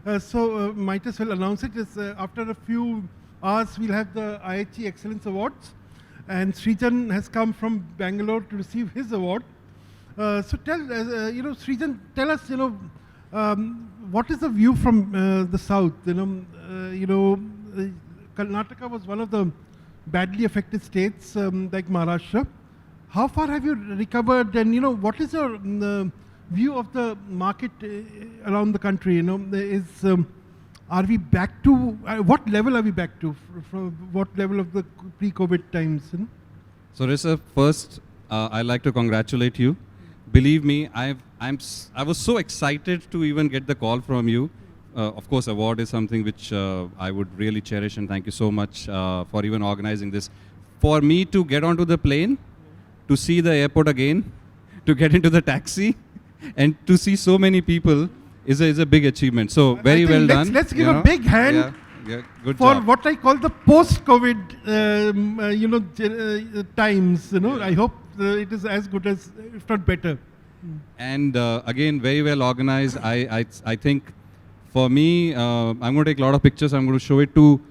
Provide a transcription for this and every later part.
Might as well announce it. After a few hours, we'll have the IHE Excellence Awards, and Srijan has come from Bangalore to receive his award. Srijan, tell us, what is the view from the south? Karnataka was one of the badly affected states, like Maharashtra. How far have you recovered, and what is your view of the market around the country? Are we back to what level are we back to from what level of the pre-COVID times? So, Rishabh, first, I'd like to congratulate you. Believe me, I was so excited to even get the call from you. Of course, award is something which I would really cherish, and thank you so much for even organizing this. For me to get onto the plane, to see the airport again, to get into the taxi, and to see so many people is a big achievement. So very well done. Let's give a big hand good for job. what I call the post-COVID, times. I hope it is as good as, if not better. And again, very well organized. I think for me, I'm going to take a lot of pictures. I'm going to show it to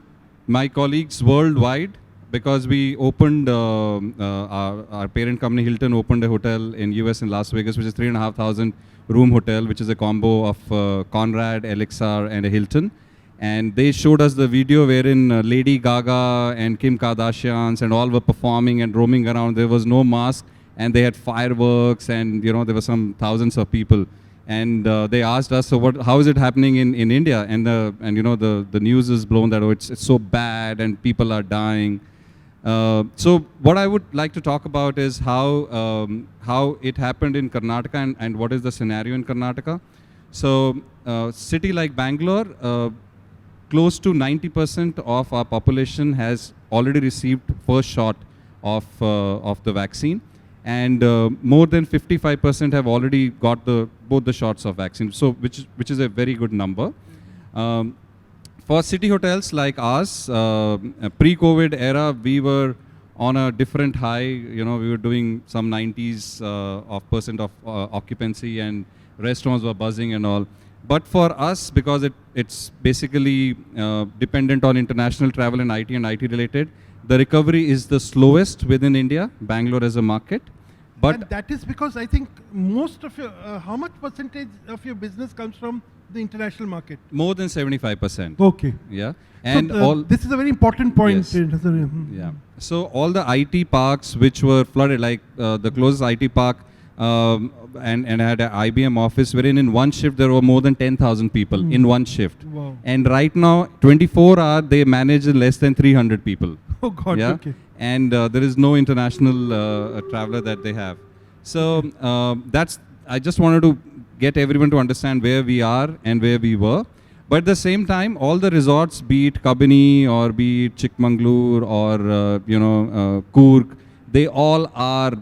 my colleagues worldwide, because we opened, our parent company Hilton opened a hotel in US in Las Vegas, which is 3,500 room hotel, which is a combo of Conrad, Elixir and a Hilton. And they showed us the video wherein Lady Gaga and Kim Kardashian and all were performing and roaming around. There was no mask, and they had fireworks, and there were some thousands of people. And they asked us, so how is it happening in India? And the news is blown that it's so bad and people are dying. So what I would like to talk about is how it happened in Karnataka and what is the scenario in Karnataka. So city like Bangalore, close to 90% of our population has already received first shot of the vaccine, and more than 55% have already got both the shots of vaccine. So which is a very good number. For city hotels like ours, pre-COVID era, we were on a different high. We were doing some 90s % of occupancy, and restaurants were buzzing and all. But for us, because it's basically dependent on international travel and IT related, the recovery is the slowest within India, Bangalore as a market. And that is because I think most of your, how much percentage of your business comes from the international market? More than 75%. Okay. Yeah. And so this is a very important point. Yes. Yeah. So all the IT parks which were flooded, like the closest IT park, and had an IBM office wherein in one shift there were more than 10,000 people in one shift. Wow. And right now, 24 hours, they manage less than 300 people. Oh God, yeah? Okay. And there is no international traveler that they have. So I just wanted to get everyone to understand where we are and where we were. But at the same time, all the resorts, be it Kabini or be it Chikmagalur or Coorg, they all are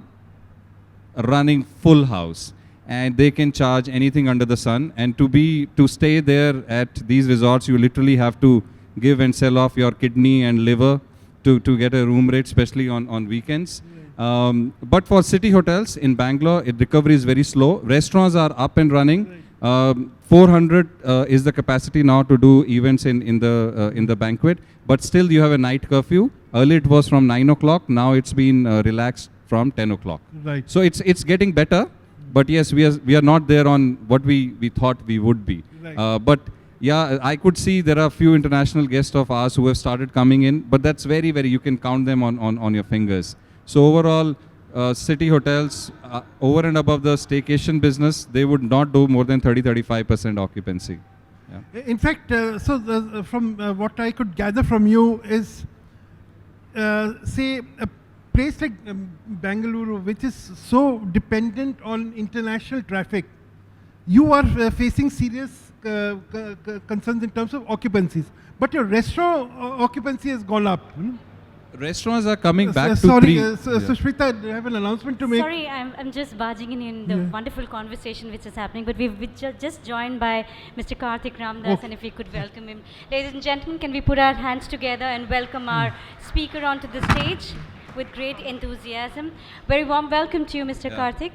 running full house, and they can charge anything under the sun. And to stay there at these resorts, you literally have to give and sell off your kidney and liver to get a room rate, especially on weekends. But for city hotels in Bangalore, recovery is very slow. Restaurants are up and running. 400 is the capacity now to do events in the banquet. But still, you have a night curfew. Earlier it was from 9 o'clock. Now it's been relaxed from 10 o'clock. Right. So it's getting better. But yes, we are not there on what we thought we would be. Right. But yeah, I could see there are a few international guests of ours who have started coming in. But that's very, very, you can count them on your fingers. So overall, city hotels, over and above the staycation business, they would not do more than 30-35% occupancy. Yeah. In fact, from what I could gather from you is, say, a place like Bengaluru, which is so dependent on international traffic, you are facing serious concerns in terms of occupancies. But your restaurant occupancy has gone up. Restaurants are coming back to sorry, Sushmita, do you have an announcement to make? Sorry, I'm just barging in the wonderful conversation which is happening, but we've just joined by Mr. Karthik Ramdas, and if we could welcome him. Ladies and gentlemen, can we put our hands together and welcome our speaker onto the stage with great enthusiasm. Very warm welcome to you, Mr. Karthik.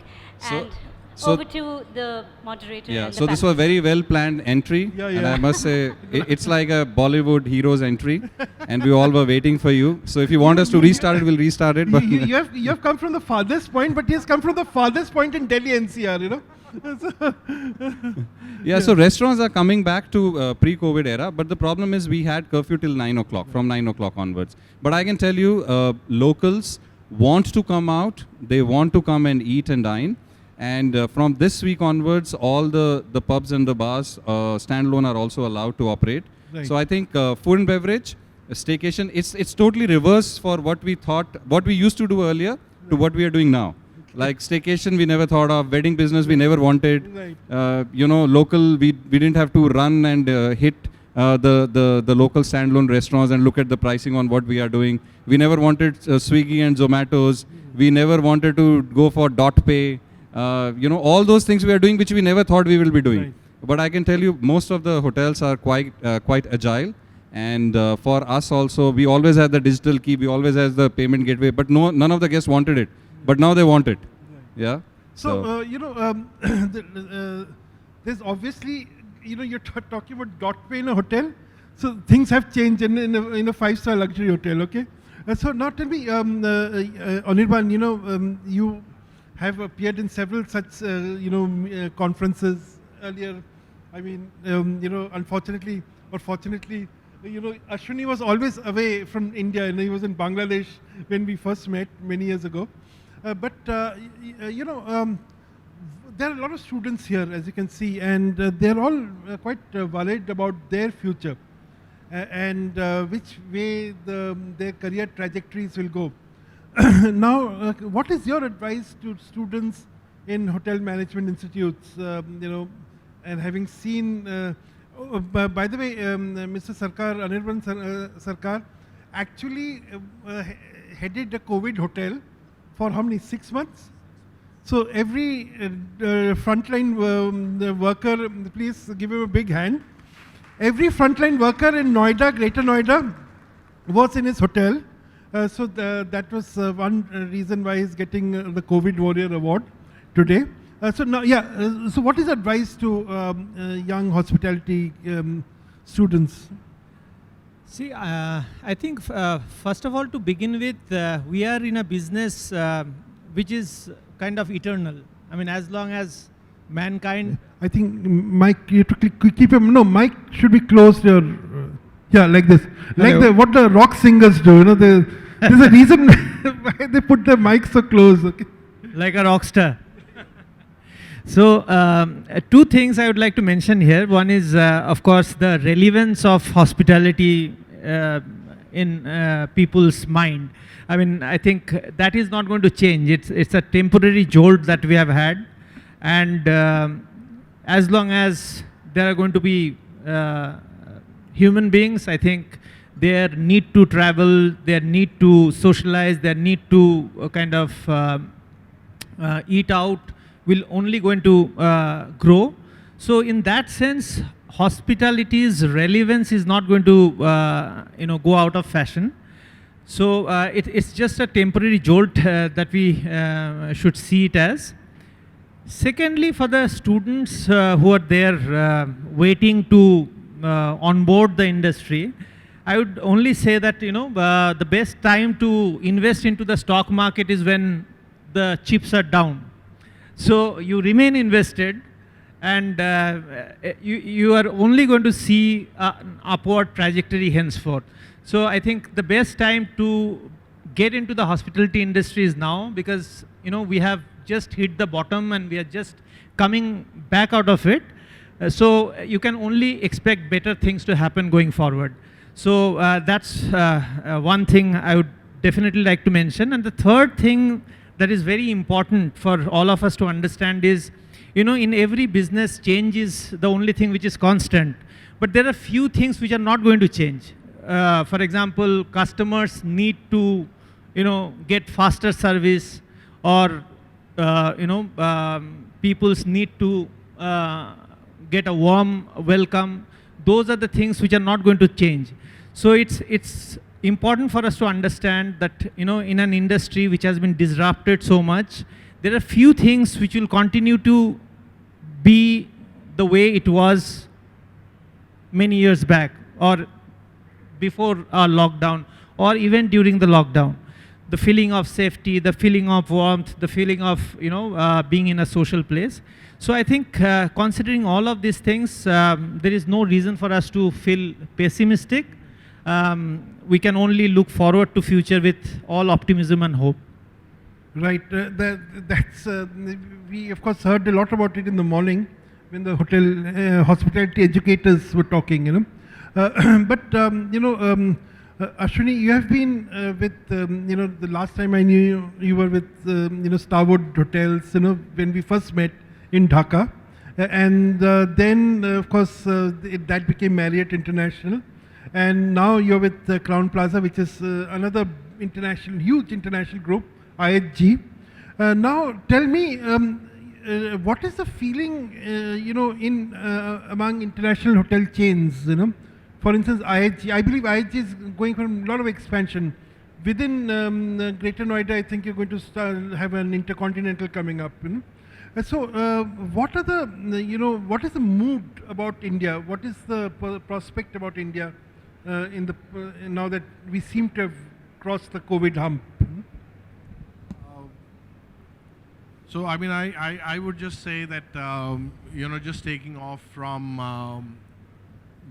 And So over to the moderator. yeah, and the so this was panelists. very well planned entry, Yeah, and yeah. I must say it's like a Bollywood hero's entry, and we all were waiting for you. So if you want us to restart it, we'll restart it. But You have come from the farthest point, but he has come from the farthest point in Delhi NCR, you know. yeah, so restaurants are coming back to pre-COVID era, but the problem is we had curfew till 9 o'clock, from 9 o'clock onwards. But I can tell you, locals want to come out, they want to come and eat and dine. And from this week onwards, all the pubs and the bars, standalone, are also allowed to operate. Right. So I think food and beverage, staycation, it's totally reverse for what we thought, what we used to do earlier to what we are doing now. Like staycation, we never thought of. Wedding business, we never wanted. Right. Local, we didn't have to run and hit the local standalone restaurants and look at the pricing on what we are doing. We never wanted Swiggy and Zomatos. We never wanted to go for dot pay. All those things we are doing which we never thought we will be doing. Right. But I can tell you, most of the hotels are quite agile. And for us also, we always had the digital key, we always had the payment gateway, but none of the guests wanted it. But now they want it. Yeah. So, there's obviously, you're talking about dot pay in a hotel. So things have changed in a 5-star luxury hotel, okay? So now tell me, Anirban, you have appeared in several such, conferences earlier. I mean, unfortunately or fortunately, Ashwini was always away from India, and he was in Bangladesh when we first met many years ago. But there are a lot of students here, as you can see, and they're all quite worried about their future and which way their career trajectories will go. Now, what is your advice to students in hotel management institutes, and having seen, by the way, Mr. Sarkar, Anirban Sarkar, actually headed a COVID hotel for how many, 6 months? So every frontline worker, please give him a big hand. Every frontline worker in Noida, Greater Noida, was in his hotel. So that was one reason why he's getting the COVID Warrior Award today. So what is advice to young hospitality students? See, I think first of all, to begin with, we are in a business which is kind of eternal. I mean, as long as mankind... I think Mike, you have to keep him, no, Mike should be close to your, yeah, like this. Hello. Like what the rock singers do, there's a reason why they put the mic so close, okay? Like a rock star. So, two things I would like to mention here. One is, of course, the relevance of hospitality in people's mind. I mean, I think that is not going to change. It's a temporary jolt that we have had. And as long as there are going to be human beings, I think their need to travel, their need to socialize, their need to kind of eat out will only going to grow. So in that sense, hospitality's relevance is not going to go out of fashion. So it's just a temporary jolt that we should see it as. Secondly, for the students who are there waiting to onboard the industry, I would only say that the best time to invest into the stock market is when the chips are down. So you remain invested, and you are only going to see an upward trajectory henceforth. So I think the best time to get into the hospitality industry is now, because we have just hit the bottom and we are just coming back out of it. So you can only expect better things to happen going forward. So that's one thing I would definitely like to mention. And the third thing that is very important for all of us to understand is, in every business, change is the only thing which is constant. But there are few things which are not going to change. For example, customers need to, get faster service, or, people's need to get a warm welcome. Those are the things which are not going to change. So it's important for us to understand that, in an industry which has been disrupted so much, there are few things which will continue to be the way it was many years back, or before our lockdown, or even during the lockdown. The feeling of safety, the feeling of warmth, the feeling of being in a social place. So I think considering all of these things, there is no reason for us to feel pessimistic. We can only look forward to future with all optimism and hope. Right. That's we of course heard a lot about it in the morning when the hospitality educators were talking. But Ashwini, you have been with the last time I knew you, you were with Starwood Hotels. When we first met in Dhaka, and then of course that became Marriott International, and now you're with Crown Plaza, which is another huge international group, IHG. Now tell me, what is the feeling, in among international hotel chains? For instance, IHG. I believe IHG is going for a lot of expansion within Greater Noida. I think you're going to have an intercontinental coming up. So, what are what is the mood about India? What is the prospect about India now that we seem to have crossed the COVID hump? So I mean, I would just say that just taking off from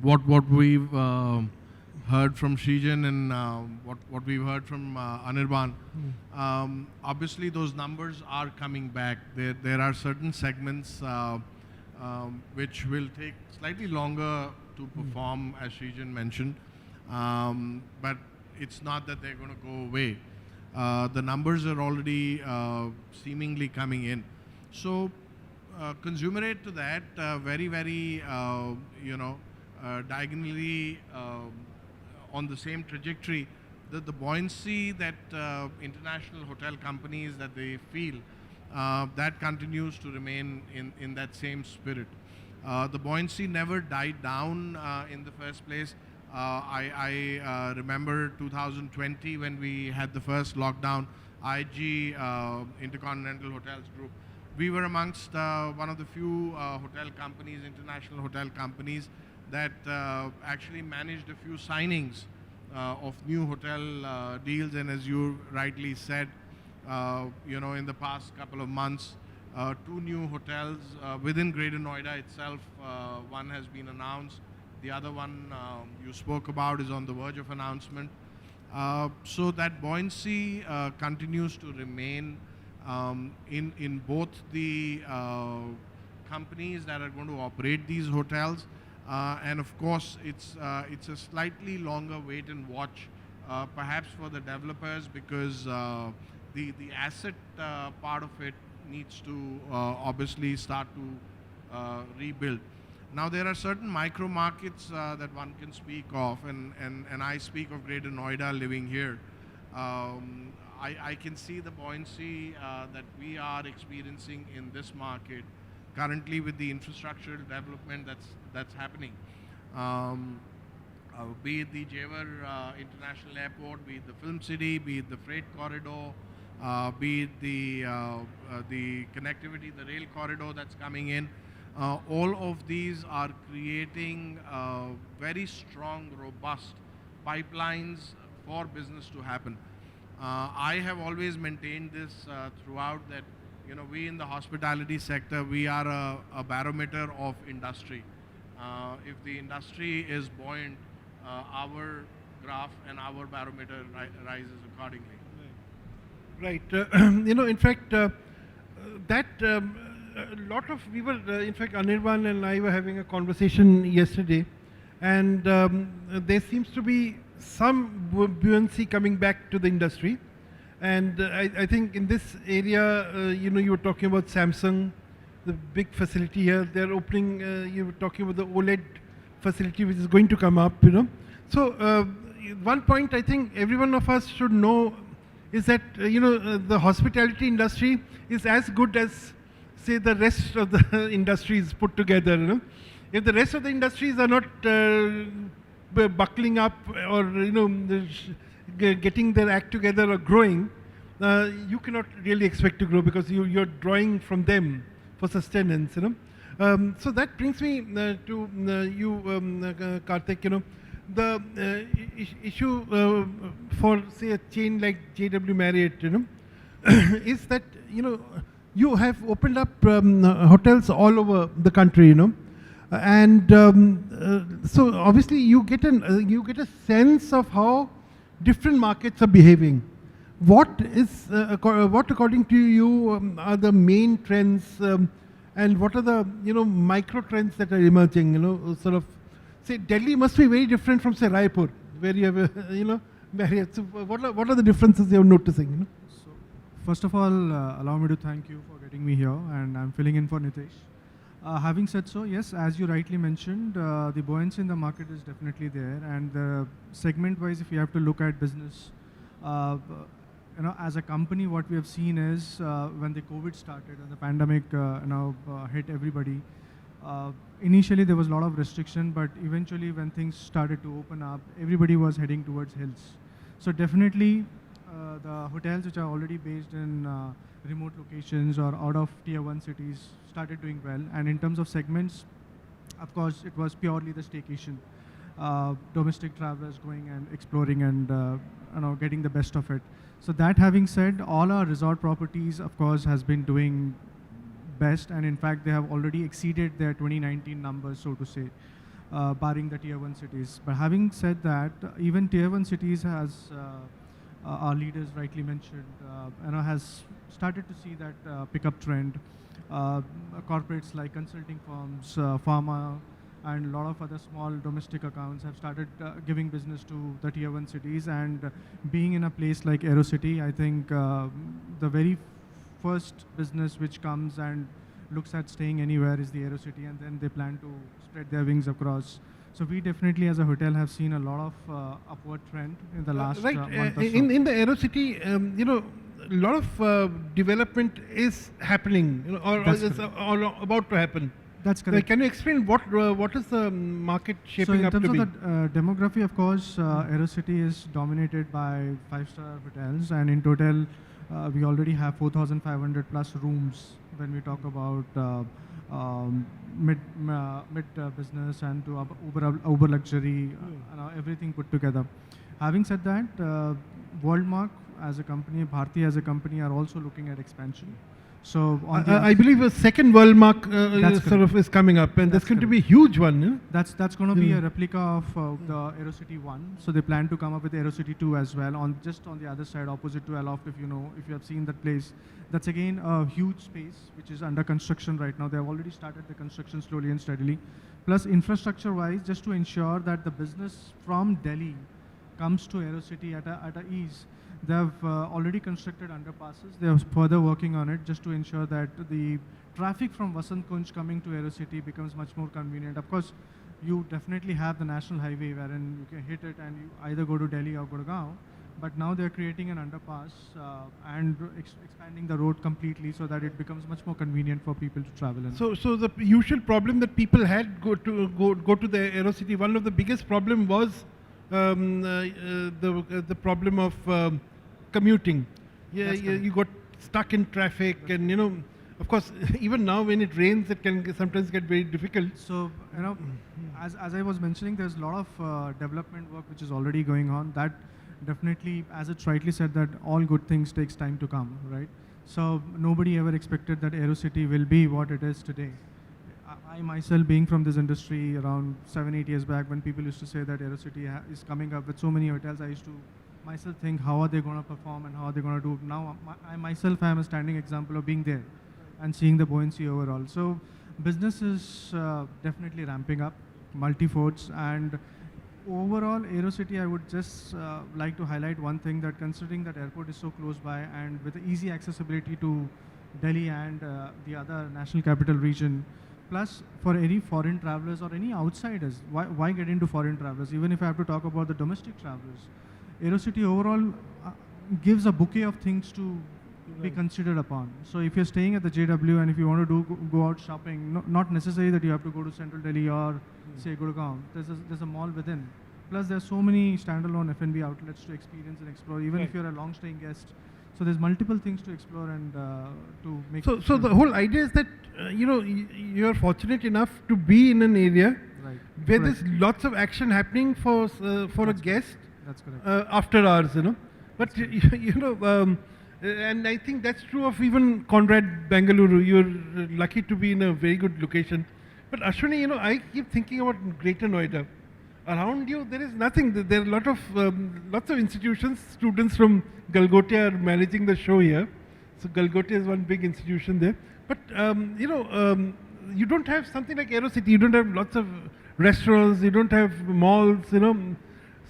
what we've heard from Srijan and what we've heard from Anirban. Obviously, those numbers are coming back. There are certain segments which will take slightly longer to perform, as Srijan mentioned, but it's not that they're going to go away. The numbers are already seemingly coming in. So, consumerate to that, very, very, diagonally on the same trajectory, the buoyancy that international hotel companies that they feel, that continues to remain in that same spirit. The buoyancy never died down in the first place. I remember 2020 when we had the first lockdown, IG Intercontinental Hotels Group. We were amongst one of the few hotel companies, international hotel companies, that actually managed a few signings of new hotel deals. And as you rightly said, in the past couple of months, 2 new hotels within Greater Noida itself. One has been announced. The other one you spoke about is on the verge of announcement. So that buoyancy continues to remain in both the companies that are going to operate these hotels, and of course it's a slightly longer wait and watch, perhaps for the developers, because the asset part of it needs to obviously start to rebuild. Now there are certain micro markets that one can speak of, and I speak of Greater Noida living here. I can see the buoyancy that we are experiencing in this market currently with the infrastructural development that's happening. Be it the Jewar International Airport, be it the Film City, be it the freight corridor, be it the connectivity, the rail corridor that's coming in. All of these are creating very strong, robust pipelines for business to happen. I have always maintained this throughout, that we in the hospitality sector, we are a barometer of industry. If the industry is buoyant, our graph and our barometer rises accordingly. Right. In fact, that a lot of we were, in fact, Anirban and I were having a conversation yesterday, and there seems to be some buoyancy coming back to the industry. And I think in this area, you were talking about Samsung, the big facility here. They're opening. You were talking about the OLED facility, which is going to come up. So one point I think every one of us should know is that the hospitality industry is as good as, say, the rest of the industries put together. If the rest of the industries are not buckling up or getting their act together or growing, you cannot really expect to grow because you're drawing from them for sustenance, you know. So that brings me to you, Karthik, you know, the issue for, say, a chain like JW Marriott, you know, is that, you know, you have opened up hotels all over the country, you know, and so obviously you get a sense of how different markets are behaving. What what according to you are the main trends, and what are the, you know, micro trends that are emerging? You know, sort of, say Delhi must be very different from, say, Raipur, where you have a, you know, Marriott. So what are the differences you're noticing? You know? So, first of all, allow me to thank you for getting me here, and I'm filling in for Nitesh. Having said so, yes, as you rightly mentioned, the buoyancy in the market is definitely there, and segment-wise, if you have to look at business, you know, as a company, what we have seen is when the COVID started and the pandemic, hit everybody. Initially, there was a lot of restriction, but eventually, when things started to open up, everybody was heading towards hills. So definitely, the hotels which are already based in remote locations or out of tier 1 cities started doing well. And in terms of segments, of course, it was purely the staycation. Domestic travelers going and exploring and getting the best of it. So that having said, all our resort properties, of course, has been doing best, and in fact, they have already exceeded their 2019 numbers, so to say, barring the tier 1 cities. But having said that, even tier 1 cities has, our leaders rightly mentioned, has started to see that pickup trend. Corporates like consulting firms, pharma, and a lot of other small domestic accounts have started giving business to the tier 1 cities. And being in a place like AeroCity, I think the very first business which comes and looks at staying anywhere is the AeroCity, and then they plan to spread their wings across. So we definitely, as a hotel, have seen a lot of upward trend in the last right. month or so. In the AeroCity, you know, a lot of development is happening, you know, or is about to happen. That's correct. Can you explain what is the market shaping up to be? So in terms of the demography, of course, AeroCity is dominated by 5-star hotels, and in total, we already have 4,500 plus rooms when we talk about mid business and to Uber luxury, everything put together. Having said that, Worldmark as a company, Bharti as a company are also looking at expansion. So on I believe a second Worldmark sort of is coming up, and that's going to be a huge one. You know? That's going to be a replica of the AeroCity 1. So they plan to come up with AeroCity 2 as well, on just on the other side, opposite to Aloft. If you have seen that place, that's again a huge space which is under construction right now. They have already started the construction slowly and steadily. Plus, infrastructure-wise, just to ensure that the business from Delhi comes to AeroCity at a ease. They have already constructed underpasses. They are further working on it just to ensure that the traffic from Vasant Kunj coming to AeroCity becomes much more convenient. Of course, you definitely have the national highway wherein you can hit it and you either go to Delhi or Gurgaon. But now they're creating an underpass and expanding the road completely so that it becomes much more convenient for people to travel in. So the usual problem that people had go to the AeroCity, one of the biggest problem was the problem of commuting. Yeah, you got stuck in traffic, and you know, of course, even now when it rains, it can sometimes get very difficult. So as I was mentioning, there's a lot of development work which is already going on. That definitely, as it's rightly said, that all good things takes time to come, right? So nobody ever expected that AeroCity will be what it is today. I myself, being from this industry around 7-8 years back, when people used to say that AeroCity is coming up with so many hotels, I used to myself think, how are they going to perform and how are they going to do? Now, I myself am a standing example of being there and seeing the buoyancy overall. So business is definitely ramping up, multi-folds, and overall, AeroCity, I would just like to highlight one thing, that considering that airport is so close by and with easy accessibility to Delhi and the other national capital region, plus for any foreign travelers or any outsiders, why get into foreign travelers? Even if I have to talk about the domestic travelers, AeroCity overall gives a bouquet of things to be considered upon. So if you're staying at the JW and if you want to go out shopping, not necessary that you have to go to Central Delhi or say Gurgaon. There's a mall within. Plus there's so many standalone F&B outlets to experience and explore, even if you're a long staying guest. So there's multiple things to explore and to make. So the whole idea is that you are fortunate enough to be in an area Right. where Correct. there's lots of action happening for a That's guest That's correct. after hours, But and I think that's true of even Conrad Bengaluru. You're lucky to be in a very good location. But Ashwini, I keep thinking about Greater Noida. Around you, there is nothing. There are lots of institutions. Students from Galgotia are managing the show here. So Galgotia is one big institution there. But you don't have something like AeroCity. You don't have lots of restaurants. You don't have malls.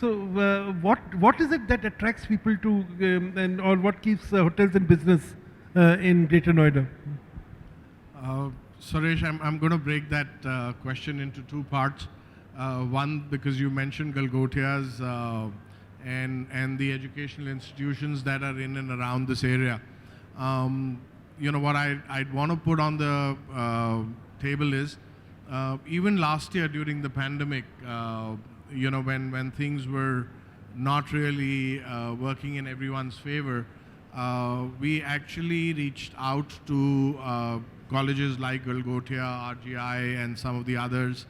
So what is it that attracts people to or what keeps hotels in business in Greater Noida? Suresh, I'm going to break that question into two parts. One, because you mentioned Galgotias and the educational institutions that are in and around this area. What I'd want to put on the table is, even last year during the pandemic, when things were not really working in everyone's favor, we actually reached out to colleges like Galgotia, RGI, and some of the others,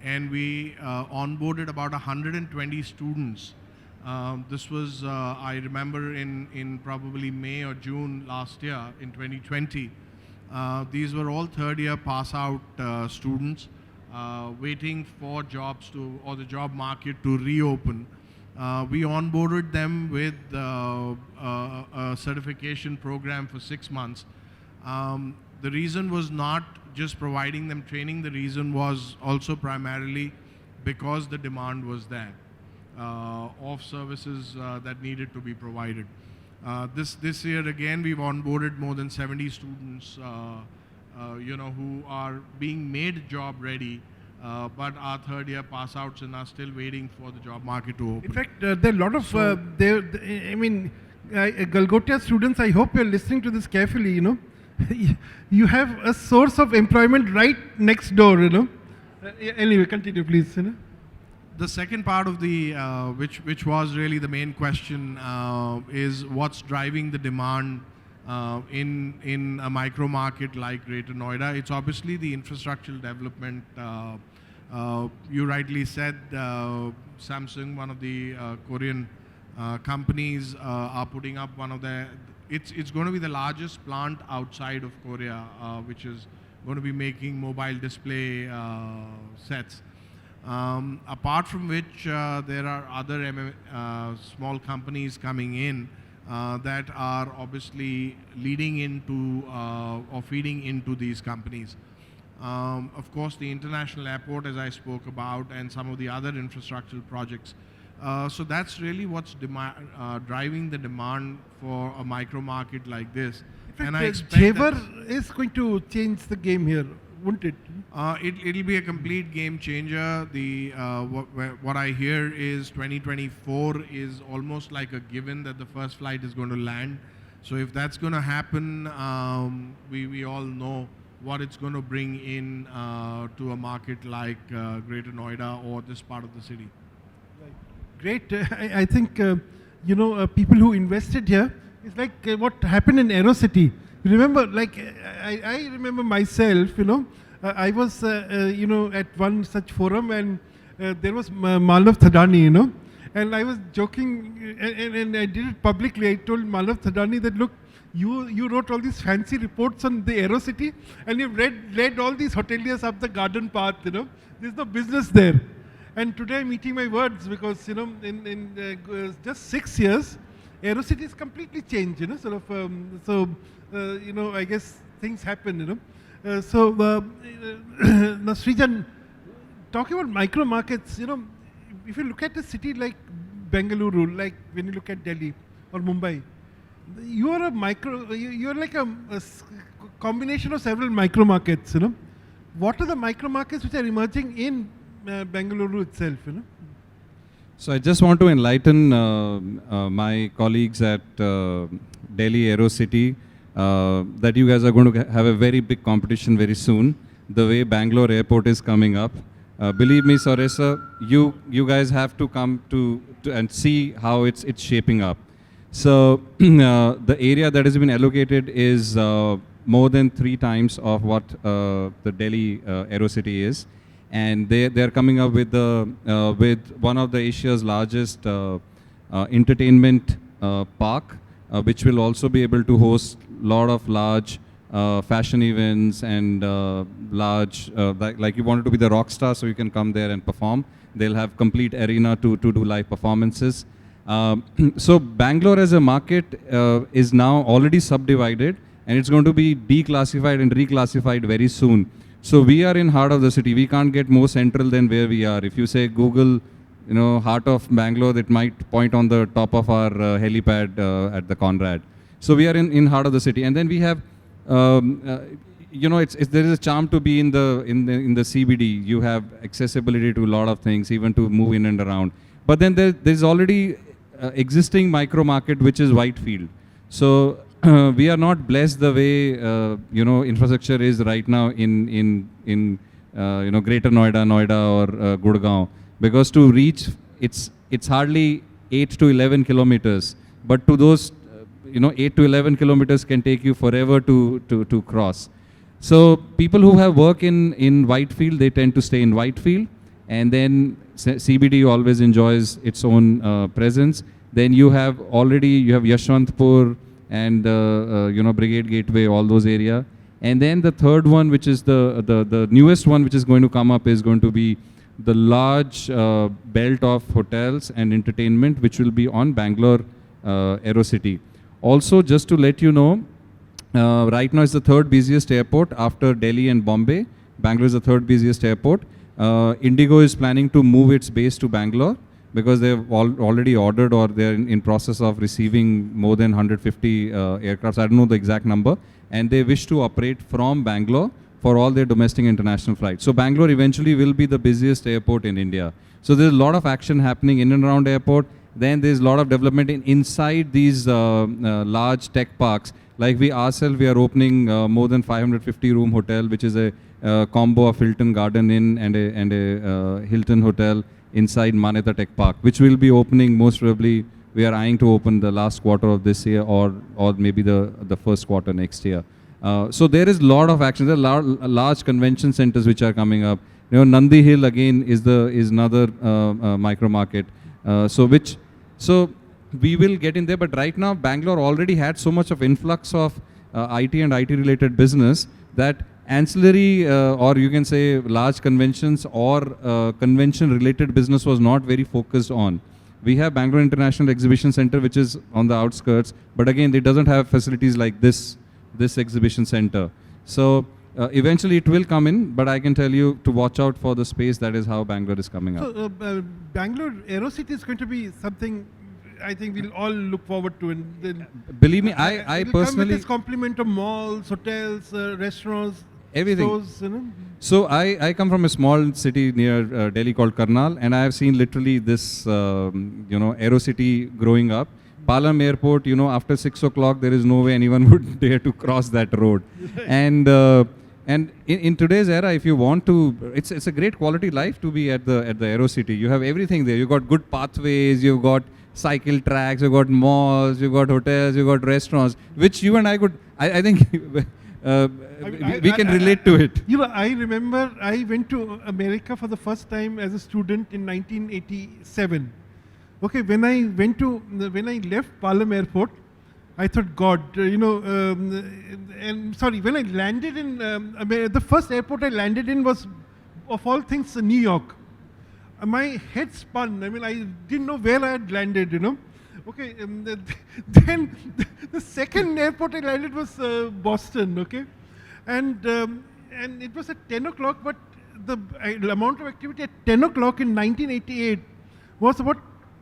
and we onboarded about 120 students. This was, I remember, in probably May or June last year, in 2020. These were all third-year pass-out students waiting for jobs or the job market to reopen. We onboarded them with a certification program for 6 months. The reason was not just providing them training. The reason was also primarily because the demand was there of services that needed to be provided. This year again, we've onboarded more than 70 students, who are being made job ready, but are third-year pass-outs and are still waiting for the job market to open. In fact, there are a lot of, Galgotia students, I hope you're listening to this carefully, You have a source of employment right next door, Anyway, continue, please, The second part of the, which was really the main question, is what's driving the demand in a micro market like Greater Noida. It's obviously the infrastructural development. You rightly said Samsung, one of the Korean companies, are putting up one of the. It's going to be the largest plant outside of Korea, which is going to be making mobile display sets. Apart from which, there are other small companies coming in that are obviously leading into or feeding into these companies. Of course, the international airport, as I spoke about, and some of the other infrastructural projects. So that's really what's driving the demand for a micro market like this. In And I fact, expect Jewar that is going to change the game here, won't it? it'll be a complete game changer. What I hear is 2024 is almost like a given that the first flight is going to land. So if that's going to happen, we all know what it's going to bring in to a market like Greater Noida or this part of the city. Great. I think, people who invested here, it's like what happened in AeroCity. You remember, I remember myself, I was, at one such forum and there was Malav Thadani, and I was joking and I did it publicly. I told Malav Thadani that, look, you wrote all these fancy reports on the AeroCity and you've read all these hoteliers up the garden path, There's no business there. And today I'm eating my words because, in just 6 years, AeroCity is completely changed, I guess things happen, now Srijan, talking about micro markets, if you look at a city like Bengaluru, like when you look at Delhi or Mumbai, you are you're like a combination of several micro markets, What are the micro markets which are emerging in Bengaluru itself, So I just want to enlighten my colleagues at Delhi AeroCity that you guys are going to have a very big competition very soon. The way Bangalore Airport is coming up, believe me, Saresa, you guys have to come to and see how it's shaping up. So the area that has been allocated is more than 3 times of what the Delhi Aerocity is, and they are coming up with with one of the Asia's largest entertainment park, which will also be able to host lot of large fashion events and large like you wanted to be the rock star, so you can come there and perform. They'll have complete arena to do live performances. So Bangalore as a market is now already subdivided, and it's going to be declassified and reclassified very soon. So we are in heart of the city. We can't get more central than where we are. If you say Google, heart of Bangalore, it might point on the top of our helipad at the Conrad. So we are in heart of the city, and then we have, there is a charm to be in the CBD. You have accessibility to a lot of things, even to move in and around. But then there's already existing micro market, which is Whitefield. So we are not blessed the way infrastructure is right now in Greater Noida or Gurgaon, because to reach it's hardly 8 to 11 kilometers, but to those 8 to 11 kilometers can take you forever to cross. So people who have work in Whitefield, they tend to stay in Whitefield, and then CBD always enjoys its own presence. Then you have Yashwantpur and Brigade Gateway, all those area. And then the third one, which is the newest one, which is going to come up, is going to be the large belt of hotels and entertainment, which will be on Bangalore Aerocity. Also, just to let you know, right now it's the third busiest airport after Delhi and Bombay. Bangalore is the third busiest airport. Indigo is planning to move its base to Bangalore because they've already ordered, or they're in process of receiving more than 150 aircrafts. I don't know the exact number. And they wish to operate from Bangalore for all their domestic and international flights. So Bangalore eventually will be the busiest airport in India. So there's a lot of action happening in and around the airport. Then there's a lot of development inside these large tech parks. Like we ourselves, we are opening more than 550 room hotel, which is a combo of Hilton Garden Inn and a Hilton hotel inside Manyata Tech Park, which will be opening most probably. We are eyeing to open the last quarter of this year, or maybe the first quarter next year. So there is a lot of action. There are large convention centers which are coming up. Nandi Hill again is another micro market. So we will get in there. But right now, Bangalore already had so much of influx of IT and IT related business that ancillary or you can say large conventions or convention related business was not very focused on. We have Bangalore International Exhibition Center, which is on the outskirts, but again, it doesn't have facilities like this exhibition center. So eventually it will come in, but I can tell you to watch out for the space. That is how Bangalore is coming up. So Bangalore Aerocity is going to be something I think we'll all look forward to. And believe me, I personally... come with this complement of malls, hotels, restaurants, everything. stores, So I come from a small city near Delhi called Karnal, and I have seen literally this, Aerocity growing up. Palam Airport, after 6 o'clock, there is no way anyone would dare to cross that road. And in today's era, if you want to, it's a great quality life to be at the Aerocity. You have everything there. You've got good pathways, you've got cycle tracks, you've got malls, you've got hotels, you've got restaurants, which you and I could, I think... we can relate to it. I remember I went to America for the first time as a student in 1987. Okay, when I left Palam Airport, I thought, God, and sorry, when I landed in the first airport I landed in was, of all things, New York. My head spun. I didn't know where I had landed. Okay, then the second airport I landed was Boston, okay? And it was at 10 o'clock, but the amount of activity at 10 o'clock in 1988 was about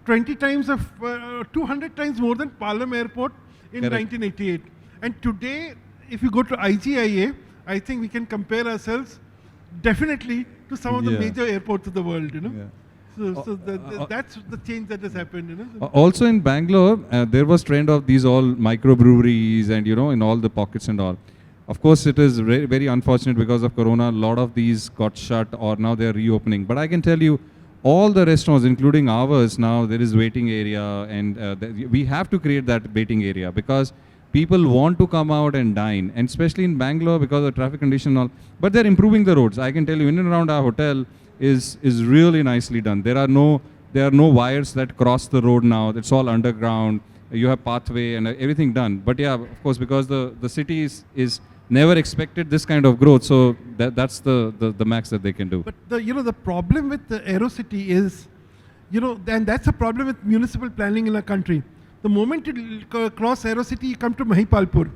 200 times more than Palam Airport in Correct. 1988. And today, if you go to IGIA, I think we can compare ourselves definitely to some of the major airports of the world, Yeah. So that's the change that has happened, Also in Bangalore, there was trend of these all microbreweries and, in all the pockets and all. Of course, it is very, very unfortunate because of Corona, a lot of these got shut or now they're reopening. But I can tell you, all the restaurants, including ours, now there is waiting area, and we have to create that waiting area because people want to come out and dine, and especially in Bangalore because of traffic condition and all. But they're improving the roads. I can tell you, in and around our hotel is really nicely done. There are no wires that cross the road now. It's all underground. You have pathway and everything done. But yeah, of course, because the city is never expected this kind of growth, so that's the max that they can do. But the problem with the Aerocity is, and that's a problem with municipal planning in a country. The moment you cross Aerocity, you come to Mahipalpur,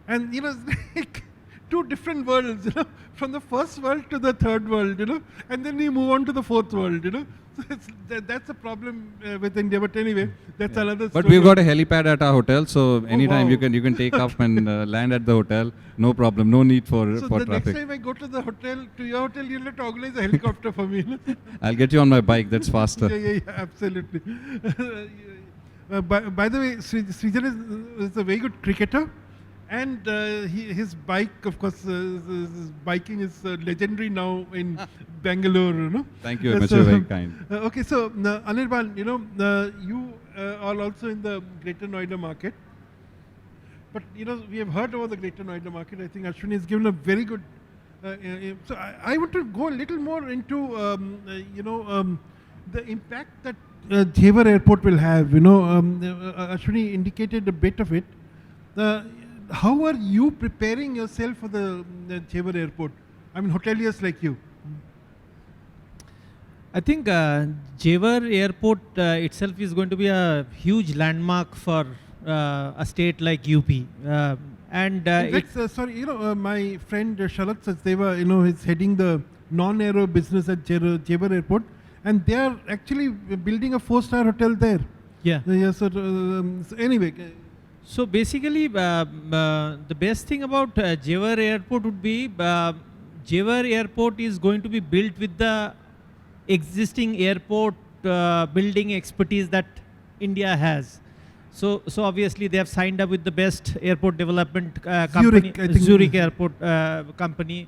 and it's like two different worlds, from the first world to the third world, and then we move on to the fourth world, So that's a problem with India. But anyway, that's another story. But we've got a helipad at our hotel, so anytime wow. you can take up and land at the hotel, no problem, no need for So for the traffic. next time I go to the hotel, to your hotel, you'll have to organize a helicopter for me. I'll get you on my bike. That's faster. Yeah, absolutely. By the way, Srijan is a very good cricketer, and his bike, of course, his biking is legendary now in Bangalore. Thank you very much. You're very kind. Okay, so Anirban, you are also in the Greater Noida market, but we have heard about the Greater Noida market. I think Ashwini has given a very good. So I want to go a little more into the impact that Jewar Airport will have. Ashwini indicated a bit of it. How are you preparing yourself for the Jewar Airport? I mean, hoteliers like you. I think Jewar Airport itself is going to be a huge landmark for a state like UP. And sorry, my friend Sharat Sachdeva, is heading the non-aero business at Jewar Airport, and they are actually building a 4-star hotel there. yeah. So anyway. So basically, the best thing about Jewar Airport would be Jewar Airport is going to be built with the existing airport building expertise that India has. So obviously they have signed up with the best airport development company, Zurich, I think. Zurich Airport company.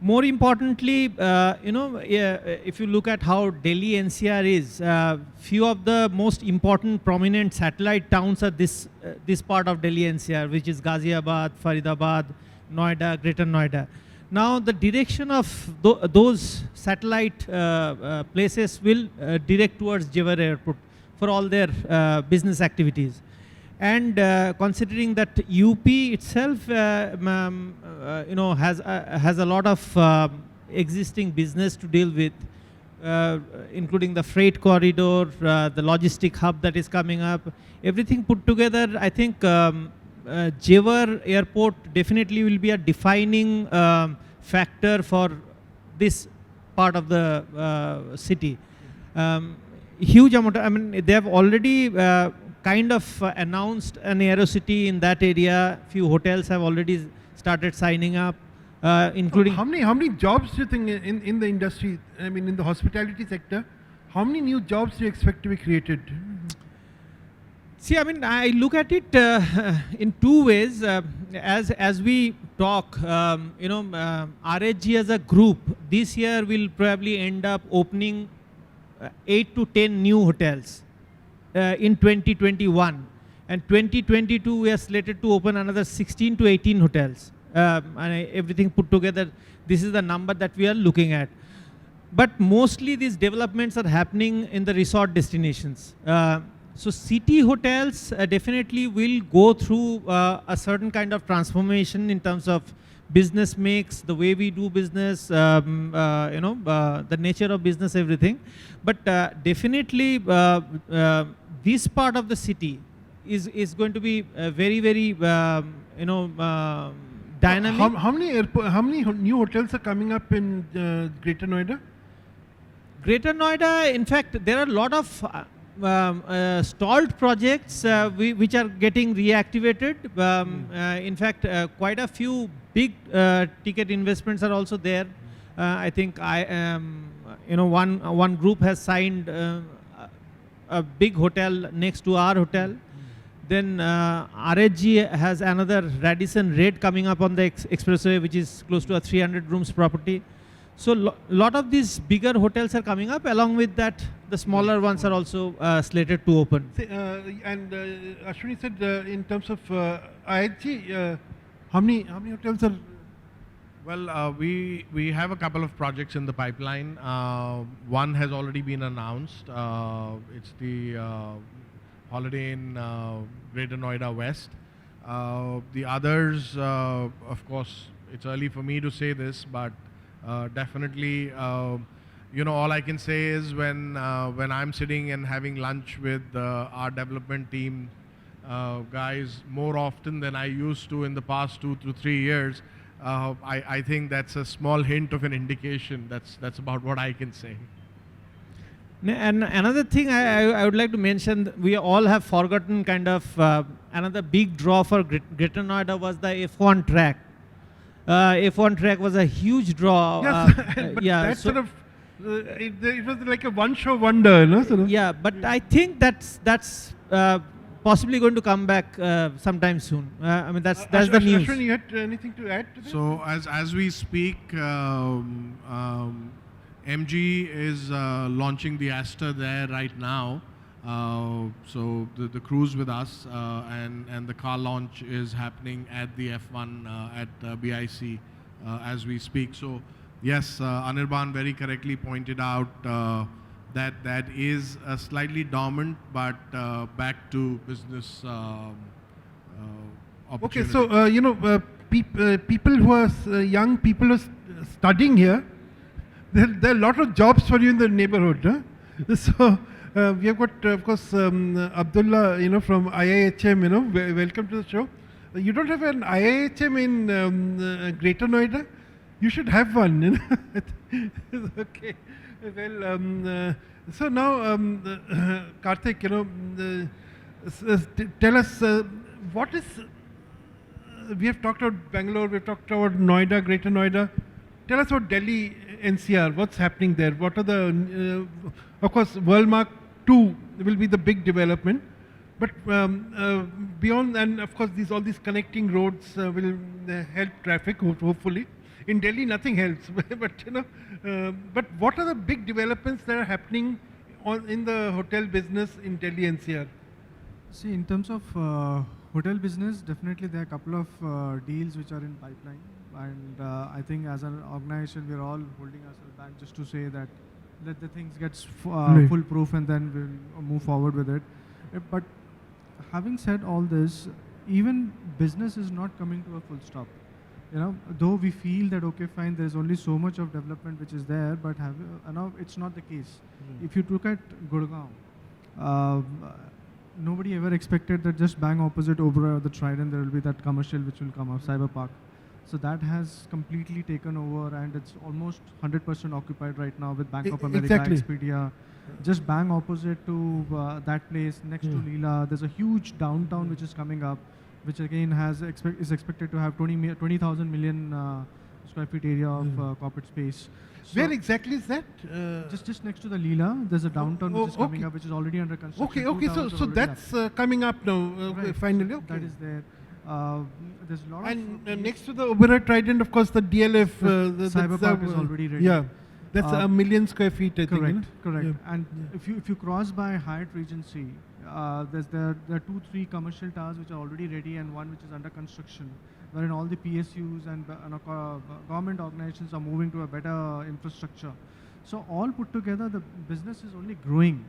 More importantly, if you look at how Delhi NCR is, few of the most important prominent satellite towns are this part of Delhi NCR, which is Ghaziabad, Faridabad, Noida, Greater Noida. Now the direction of those satellite places will direct towards Jewar Airport for all their business activities. And considering that UP itself, has a lot of existing business to deal with, including the freight corridor, the logistic hub that is coming up, everything put together, I think Jewar Airport definitely will be a defining factor for this part of the city. Huge amount. I mean, they have already kind of announced an Aerocity in that area. Few hotels have already started signing up, including. How many jobs do you think in the industry? I mean, in the hospitality sector, how many new jobs do you expect to be created? See, I mean, I look at it in two ways. As we talk, RHG as a group this year will probably end up opening 8 to 10 new hotels in 2021, and 2022 we are slated to open another 16 to 18 hotels, and everything put together, this is the number that we are looking at. But mostly these developments are happening in the resort destinations. So city hotels definitely will go through a certain kind of transformation in terms of business mix, the way we do business, the nature of business, everything. But definitely this part of the city is going to be very, very, dynamic. How many new hotels are coming up in Greater Noida? Greater Noida, in fact, there are a lot of stalled projects which are getting reactivated. In fact, quite a few big ticket investments are also there. I think one group has signed a big hotel next to our hotel. Then RHG has another Radisson Red coming up on the expressway, which is close to a 300 rooms property. So lot of these bigger hotels are coming up. Along with that, the smaller ones are also slated to open. Say, Ashwini said in terms of IHG, how many hotels are? Well, we have a couple of projects in the pipeline. One has already been announced. It's the Holiday Inn Greater Noida West. The others, of course, it's early for me to say this, but definitely, all I can say is when I'm sitting and having lunch with our development team guys more often than I used to in the past 2 to 3 years, I think that's a small hint of an indication. That's about what I can say. And another thing I would like to mention, we all have forgotten kind of another big draw for Greater Noida was the F1 track. F1 track was a huge draw. Yes, but yeah, that so- sort of it was like a one-show wonder, no? Sort of. yeah, but I think that's possibly going to come back sometime soon. I mean, that's the news. Ashwin, you had anything to add to this? So as we speak, MG is launching the Aster there right now. So the crew's with us, and the car launch is happening at the F1 at BIC as we speak. So yes, Anirban very correctly pointed out that is slightly dormant, but back to business Okay, opportunity. so people who are young people who are studying here, there are a lot of jobs for you in the neighborhood. Huh? So we have got, of course, Abdullah, from IIHM. Welcome to the show. You don't have an IIHM in Greater Noida? You should have one. Okay. Well, so now, Karthik, tell us what is. We have talked about Bangalore, we have talked about Noida, Greater Noida. Tell us about Delhi NCR. What's happening there? What are the, of course, Worldmark 2 will be the big development. But beyond, and of course, all these connecting roads will help traffic, hopefully. In Delhi, nothing helps. But what are the big developments that are happening in the hotel business in Delhi NCR? See, in terms of hotel business, definitely there are a couple of deals which are in pipeline. And I think as an organization, we're all holding ourselves back just to say that let the things get Right. foolproof and then we'll move forward with it. But having said all this, even business is not coming to a full stop. Though we feel that, okay, fine, there's only so much of development which is there, but it's not the case. If you look at Gurgaon, nobody ever expected that just bang opposite over the Trident there will be that commercial which will come up, Cyber Park. So that has completely taken over and it's almost 100% occupied right now with Bank of America, Exactly. Expedia. Just bang opposite to that place next to Leela, there's a huge downtown which is coming up, which again is expected to have 20,000 million square feet area of corporate space. So Where exactly is that? just next to the Leela, there's a downtown which is coming okay. up, which is already under construction. Okay, Two so towers are so already up. that's coming up now, Right. finally. Okay. That is there. There's a lot And of next to the Oberoi Trident, of course, the DLF. Cyber Park is already ready. Yeah, that's Uh, a million square feet, I think. correct, correct. Yeah. And if you cross by Hyatt Regency, there are 2-3 commercial towers which are already ready and one which is under construction, wherein all the PSUs and government organizations are moving to a better infrastructure. So all put together, the business is only growing,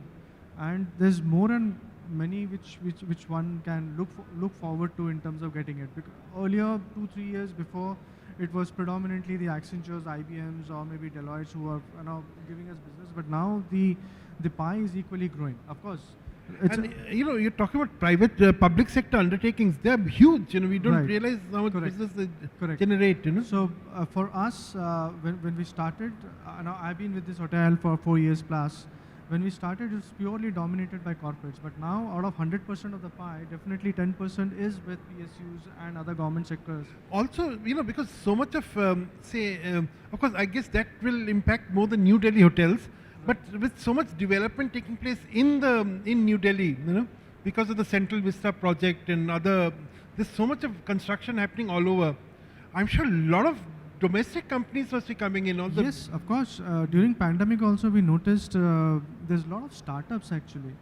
and there's more and many which one can look forward to in terms of getting it. Because earlier, 2-3 years before, it was predominantly the Accentures, IBMs, or maybe Deloitte who are giving us business. But now the pie is equally growing. Of course, it's And you're talking about private, public sector undertakings. They're huge. We don't Right. realize how much Correct. business they Correct. generate. So for us, when we started, now I've been with this hotel for 4 years plus. When we started, it was purely dominated by corporates. But now, out of 100% of the pie, definitely 10% is with PSUs and other government sectors. Also, because so much of, of course, I guess that will impact more the New Delhi hotels. But with so much development taking place in New Delhi, because of the Central Vista project and there's so much of construction happening all over. I'm sure a lot of domestic companies must be coming in. All the Yes, of course. During pandemic also we noticed there's a lot of startups actually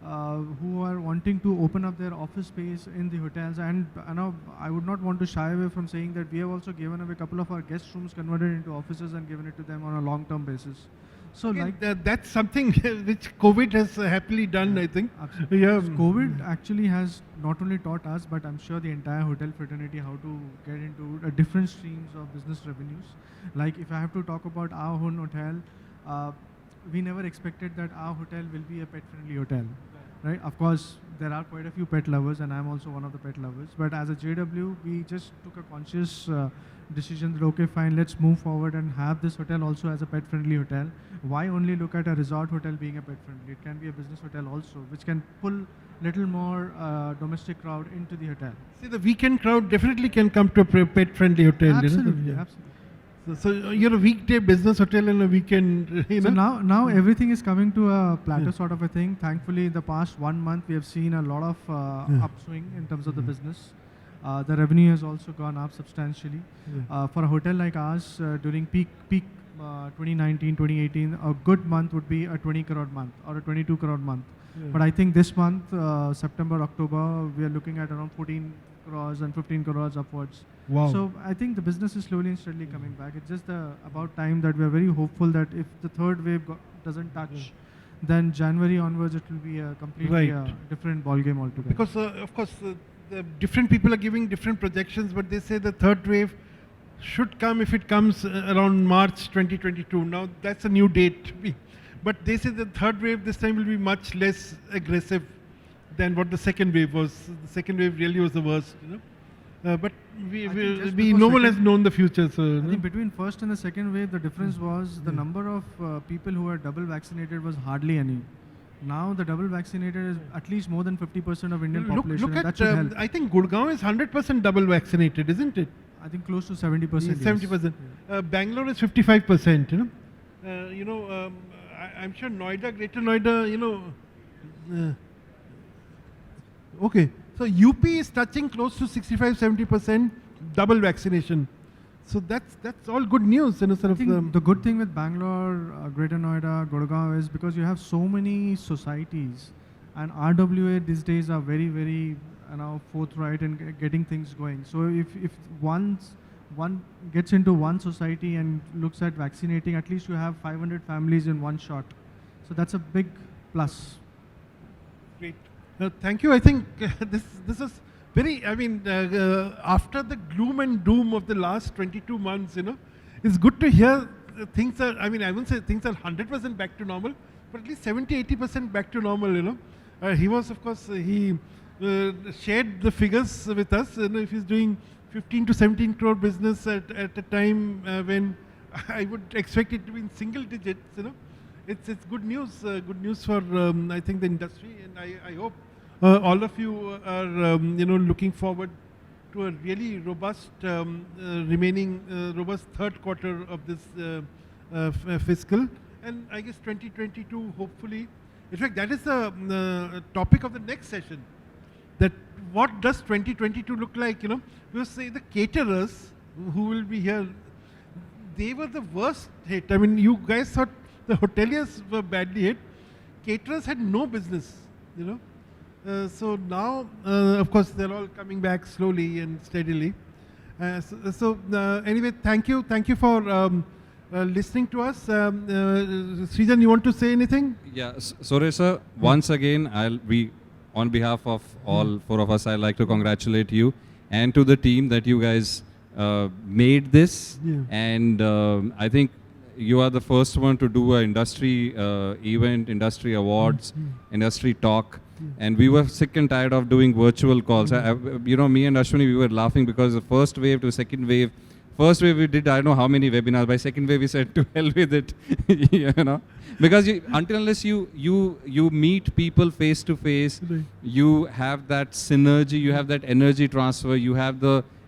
who are wanting to open up their office space in the hotels. And now I would not want to shy away from saying that we have also given away a couple of our guest rooms, converted into offices and given it to them on a long-term basis. So again, like that's something which COVID has happily done, I think. absolutely. Yeah. COVID actually has not only taught us, but I'm sure the entire hotel fraternity how to get into different streams of business revenues. Like if I have to talk about our own hotel, we never expected that our hotel will be a pet-friendly hotel, right? Of course, there are quite a few pet lovers, and I'm also one of the pet lovers. But as a JW, we just took a conscious decision that okay, fine, let's move forward and have this hotel also as a pet-friendly hotel. Why only look at a resort hotel being a pet-friendly? It can be a business hotel also, which can pull little more domestic crowd into the hotel. See, the weekend crowd definitely can come to a pet-friendly hotel. Absolutely, You know? absolutely. So you're a weekday business hotel and a weekend, you So know. now everything is coming to a plateau sort of a thing. Thankfully, in the past 1 month, we have seen a lot of upswing in terms of the business. The revenue has also gone up substantially. For a hotel like ours, during peak 2019, 2018, a good month would be a 20 crore month or a 22 crore month. But I think this month, September, October, we are looking at around 14 crores and 15 crores upwards. Wow. So I think the business is slowly and steadily coming back. It's just about time that we are very hopeful that if the third wave doesn't touch, then January onwards it will be a completely Right. different ball game altogether. Because of course, the different people are giving different projections, but they say the third wave should come if it comes around March 2022. Now that's a new date. But they say the third wave this time will be much less aggressive than what the second wave was. The second wave really was the worst, you know. But I think just no before one has second- known the future. So you I know. think between first and the second wave, the difference was the number of people who were double vaccinated was hardly any. Now the double vaccinated is at least more than 50% of Indian population. Look and that at, should help. I think Gurgaon is 100% double vaccinated, isn't it? I think close to 70%. yes. 70%. Bangalore is 55%, you know. I'm sure Noida, Greater Noida, you know. Okay, so UP is touching close to 65-70% double vaccination. So that's all good news, you know, sort I of. think the good thing with Bangalore, Greater Noida, Gurgaon is because you have so many societies, and RWA these days are very, very forthright in getting things going. So if one gets into one society and looks at vaccinating, at least you have 500 families in one shot. So that's a big plus. Great. Thank you. I think this is very, I mean, after the gloom and doom of the last 22 months, you know, it's good to hear things are, I mean, I won't say things are 100% back to normal, but at least 70-80% back to normal, you know. He was, of course, he shared the figures with us. You know, if he's doing 15 to 17 crore business at a time when I would expect it to be in single digits, you know. It's good news for I think the industry, and I hope all of you are you know, looking forward to a really robust remaining robust third quarter of this fiscal, and I guess 2022 hopefully. In fact, that is the topic of the next session. That what does 2022 look like? You know, we will say the caterers who will be here, they were the worst hit. I mean, you guys thought the hoteliers were badly hit. Caterers had no business, you know. So now, of course, they're all coming back slowly and steadily. Anyway, thank you for listening to us. Srijan, you want to say anything? Yeah, Suresh sir, once again, on behalf of all four of us, I'd like to congratulate you and to the team that you guys made this. Yeah. And I think you are the first one to do an industry event, industry awards, industry talk. And we were sick and tired of doing virtual calls. You know, me and Ashwini, we were laughing because the first wave to second wave, first wave we did, I don't know how many webinars. By second wave we said to hell with it, you know. Because until unless you meet people face to face, Right. you have that synergy, you have that energy transfer, you have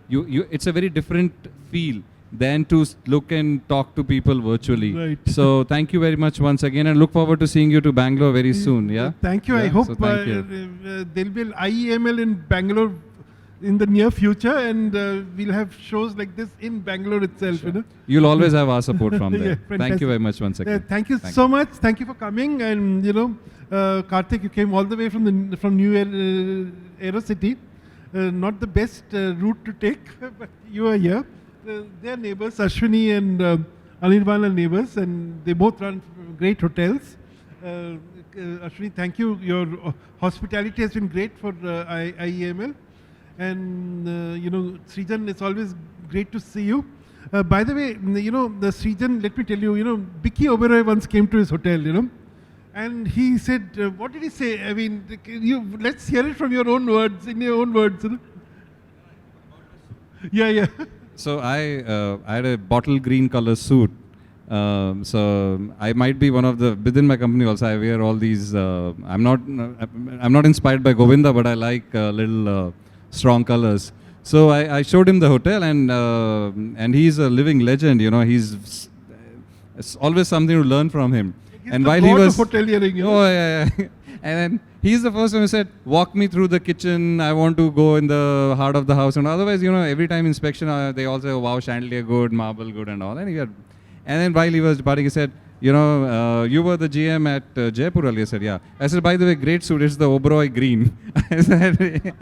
it's a very different feel than to look and talk to people virtually. Right. So thank you very much once again, and look forward to seeing you to Bangalore very soon. Yeah. Thank you. I Yeah, hope so thank you. there'll be an IEML in Bangalore in the near future, and we'll have shows like this in Bangalore itself. You know. You'll always have our support from Yeah, there. Thank fantastic. you very much once again. Thank you so much. Thank you for coming. And you know, Karthik, you came all the way from New Aerocity. Not the best route to take, but you are here. They are neighbors. Ashwini and Anirban are neighbors, and they both run great hotels. Ashwini, thank you. Your hospitality has been great for IEML. And you know, Srijan, it's always great to see you. By the way, you know, the Srijan, let me tell you, you know, Vicky Oberoi once came to his hotel, you know, and he said, what did he say? I mean, let's hear it from your own words, in your own words. You know? Yeah, yeah. So I had a bottle green color suit. So I might be one of the, within my company also, I wear all these, I'm not inspired by Govinda, but I like little strong colors. So I showed him the hotel, and he's a living legend, you know, it's always something to learn from him. He's And the while god he was, of hoteliering, you know? oh yeah, yeah. And then he's the first one who said, walk me through the kitchen, I want to go in the heart of the house. And otherwise, you know, every time inspection, they all say, oh, wow, chandelier good, marble good and all. And then while he was departing, he said, you know, you were the GM at Jaipur earlier. I said, yeah. I said, by the way, great suit, it's the Oberoi green. I said,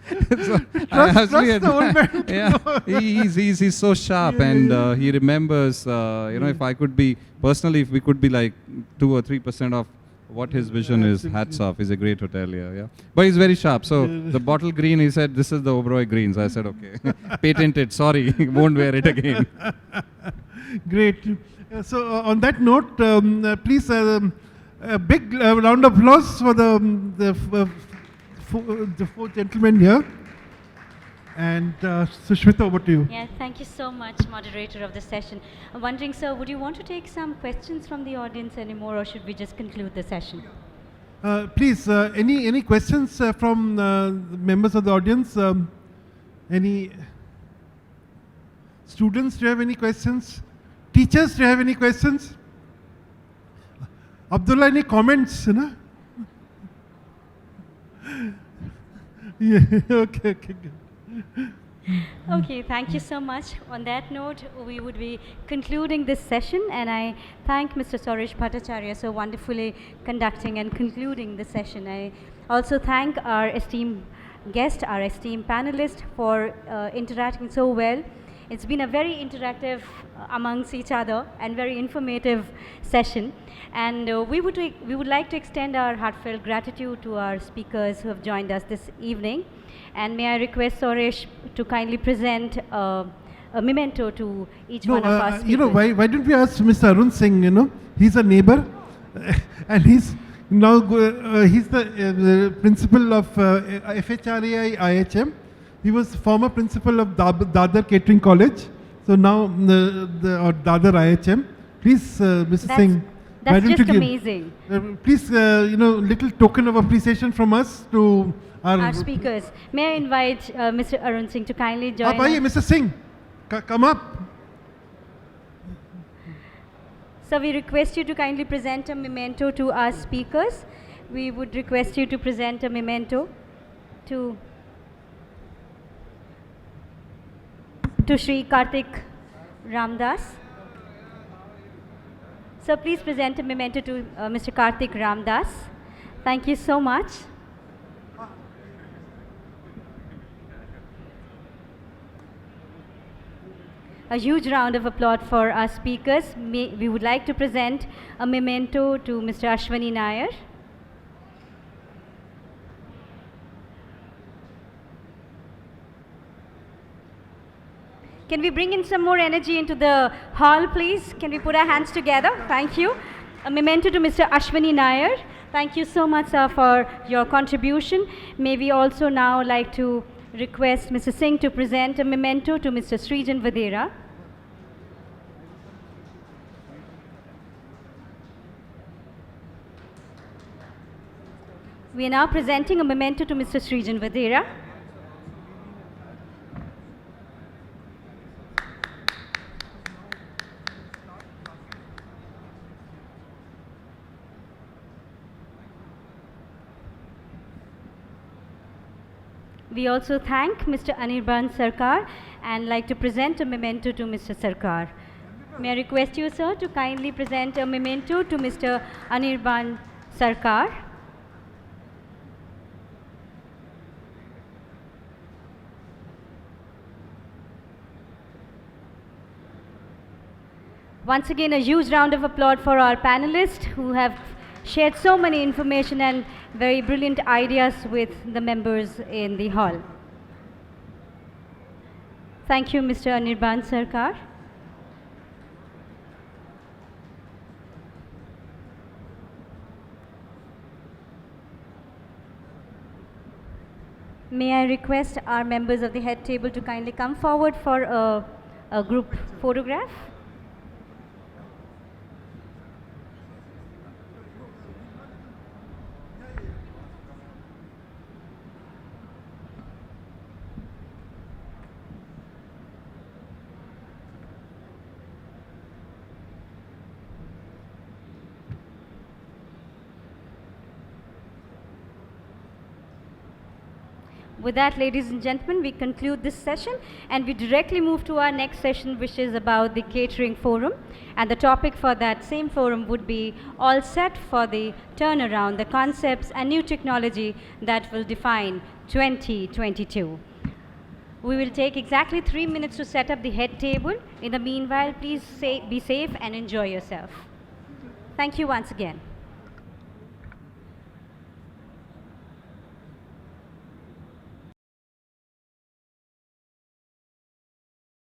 so Trust the old man. yeah, he's so sharp, and he remembers, you know, if I could be, personally, if we could be like 2 or 3% of what his vision is, hats off. He's a great hotelier, yeah. But he's very sharp. So the bottle green, he said, this is the Oberoi green. So I said, okay, patented, sorry, won't wear it again. Great. So on that note, please a big round of applause for the four gentlemen here. And Sushmita, over to you. Yeah, thank you so much, moderator of the session. I'm wondering, sir, would you want to take some questions from the audience anymore, or should we just conclude the session? Please, any questions from members of the audience? Any students, do you have any questions? Teachers, do you have any questions? Abdullah, any comments? You know? Yeah, okay, good. Okay, thank you so much. On that note, we would be concluding this session, and I thank Mr. Suresh Bhattacharya so wonderfully conducting and concluding the session. I also thank our esteemed guest, our esteemed panelist for interacting so well. It's been a very interactive amongst each other and very informative session. And we would like to extend our heartfelt gratitude to our speakers who have joined us this evening. And may I request Suresh to kindly present a memento to each one of our speakers. You know, why don't we ask Mr. Arun Singh, you know, he's a neighbor and he's now, he's the principal of FHRAI IHM. He was former principal of Dadar Catering College. So now, or Dadar IHM. Please, Mr. Singh. That's just amazing. Please, you know, little token of appreciation from us to our speakers. May I invite Mr. Arun Singh to kindly join us? Mr. Singh, come up. So we request you to kindly present a memento to our speakers. We would request you to present a memento to Shri Karthik Ramdas. So please present a memento to Mr. Karthik Ramdas. Thank you so much. A huge round of applause for our speakers. We would like to present a memento to Mr. Ashwani Nair. Can we bring in some more energy into the hall, please? Can we put our hands together? Thank you. A memento to Mr. Ashwani Nair. Thank you so much, sir, for your contribution. May we also now like to request Mr. Singh to present a memento to Mr. Srijan Vadera. We are now presenting a memento to Mr. Srijan Vadera. We also thank Mr. Anirban Sarkar and like to present a memento to Mr. Sarkar. May I request you, sir, to kindly present a memento to Mr. Anirban Sarkar. Once again, a huge round of applause for our panelists who have shared so many information and very brilliant ideas with the members in the hall. Thank you, Mr. Anirban Sarkar. May I request our members of the head table to kindly come forward for a group photograph? With that, ladies and gentlemen, we conclude this session and we directly move to our next session, which is about the catering forum. And the topic for that same forum would be all set for the turnaround, the concepts and new technology that will define 2022. We will take exactly 3 minutes to set up the head table. In the meanwhile, please be safe and enjoy yourself. Thank you once again.